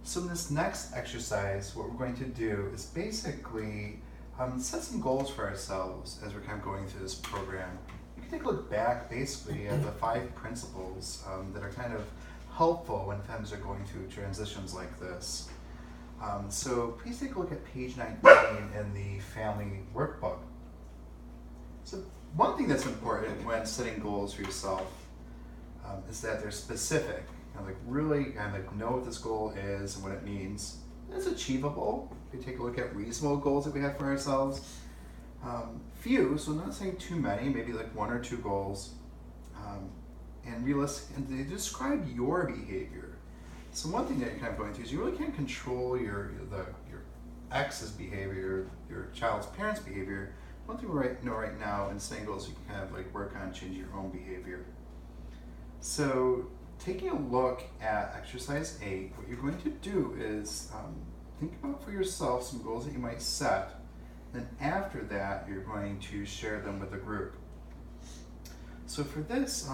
So in this next exercise, what we're going to do is basically set some goals for ourselves as we're kind of going through this program. You can take a look back basically at the 5 principles that are kind of helpful when families are going through transitions like this. So please take a look at page 19 in the family workbook. So one thing that's important when setting goals for yourself is that they're specific. Really know what this goal is and what it means. It's achievable. We take a look at reasonable goals that we have for ourselves. Few, so not saying too many, maybe like 1 or 2 goals. And realistic, and they describe your behavior. So one thing that you're kind of going through is you really can't control your ex's behavior, your child's parents' behavior. One thing we know right now in setting goals, you can kind of work on changing your own behavior. So taking a look at exercise 8, what you're going to do is think about for yourself some goals that you might set. Then after that, you're going to share them with the group. So for this,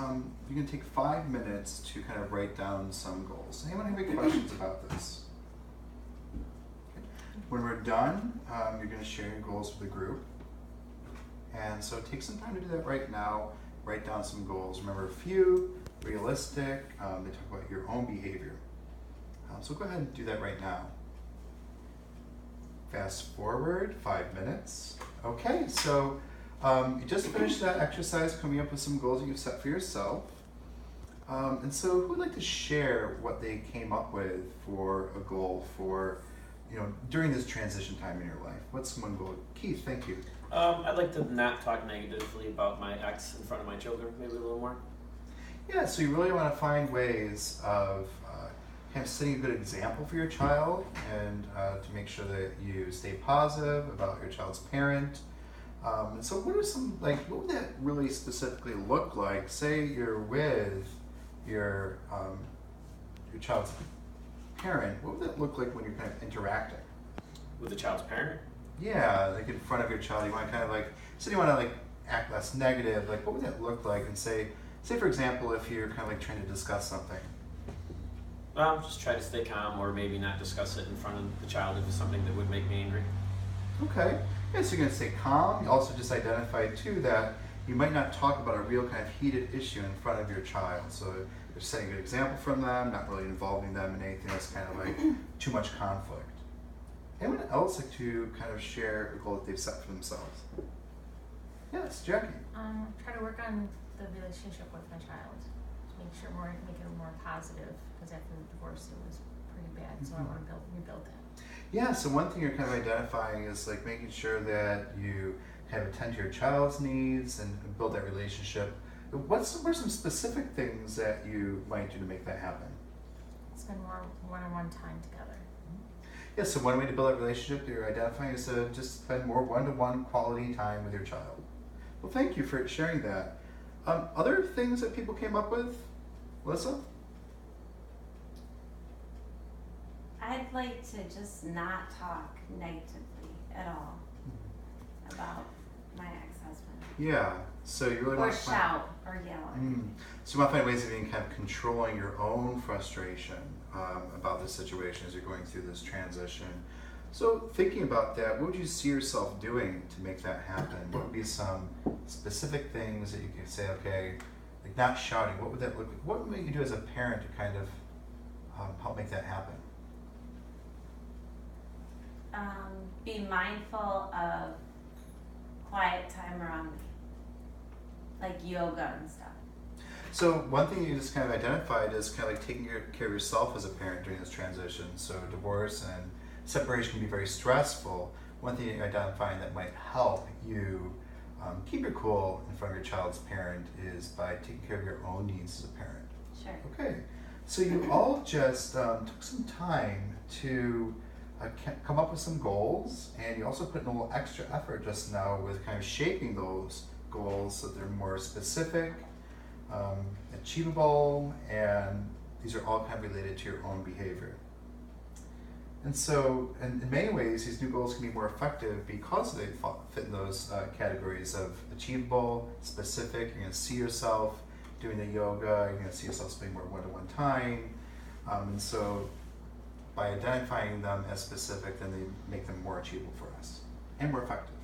you can take 5 minutes to kind of write down some goals. Anyone have any questions about this? Okay. When we're done, you're going to share your goals with the group. And so take some time to do that right now. Write down some goals. Remember, few, realistic, they talk about your own behavior. So go ahead and do that right now. Fast forward 5 minutes. Okay, so you just finished that exercise coming up with some goals that you've set for yourself. And so who would like to share what they came up with for a goal for, during this transition time in your life? What's one goal? Keith, thank you. I'd like to not talk negatively about my ex in front of my children, maybe a little more. Yeah, so you really want to find ways of kind of setting a good example for your child and to make sure that you stay positive about your child's parent. And so what are what would that really specifically look like? Say you're with your child's parent, what would that look like when you're kind of interacting? With the child's parent? Yeah, in front of your child, you want to kind of say you want to act less negative, what would that look like? And say for example, if you're kind of trying to discuss something. Just try to stay calm, or maybe not discuss it in front of the child if it's something that would make me angry. Okay. Yeah, so you're going to stay calm. You also just identified too that you might not talk about a real kind of heated issue in front of your child. So you're setting a good example from them, not really involving them in anything that's kind of too much conflict. Anyone else like to kind of share a goal that they've set for themselves? Yes, Jackie. Try to work on the relationship with my child. Make it more positive, because after the divorce it was pretty bad, so I want to rebuild that. Yeah, so one thing you're kind of identifying is making sure that you kind of attend to your child's needs and build that relationship. What are some specific things that you might do to make that happen? Spend more one-on-one time together. Yeah, so one way to build that relationship that you're identifying is to just spend more one-to-one quality time with your child. Well, thank you for sharing that. Other things that people came up with? Melissa? I'd like to just not talk negatively at all about my ex-husband. Yeah, so you really want to shout or yell. So you want to find ways of being kind of controlling your own frustration about the situation as you're going through this transition. So thinking about that, what would you see yourself doing to make that happen? What would be some specific things that you could say, okay, not shouting, what would that look like? What would you do as a parent to kind of help make that happen? Be mindful of quiet time around me, like yoga and stuff. So one thing you just kind of identified is kind of taking care of yourself as a parent during this transition. So divorce and separation can be very stressful. One thing you're identifying that might help you keep your cool in front of your child's parent is by taking care of your own needs as a parent. Sure. Okay, so you all just took some time to come up with some goals, and you also put in a little extra effort just now with kind of shaping those goals so they're more specific, achievable, and these are all kind of related to your own behavior. And so, in many ways, these new goals can be more effective because they fit in those categories of achievable, specific. You're going to see yourself doing the yoga. You're going to see yourself spending more one-to-one time. And so, by identifying them as specific, then they make them more achievable for us and more effective.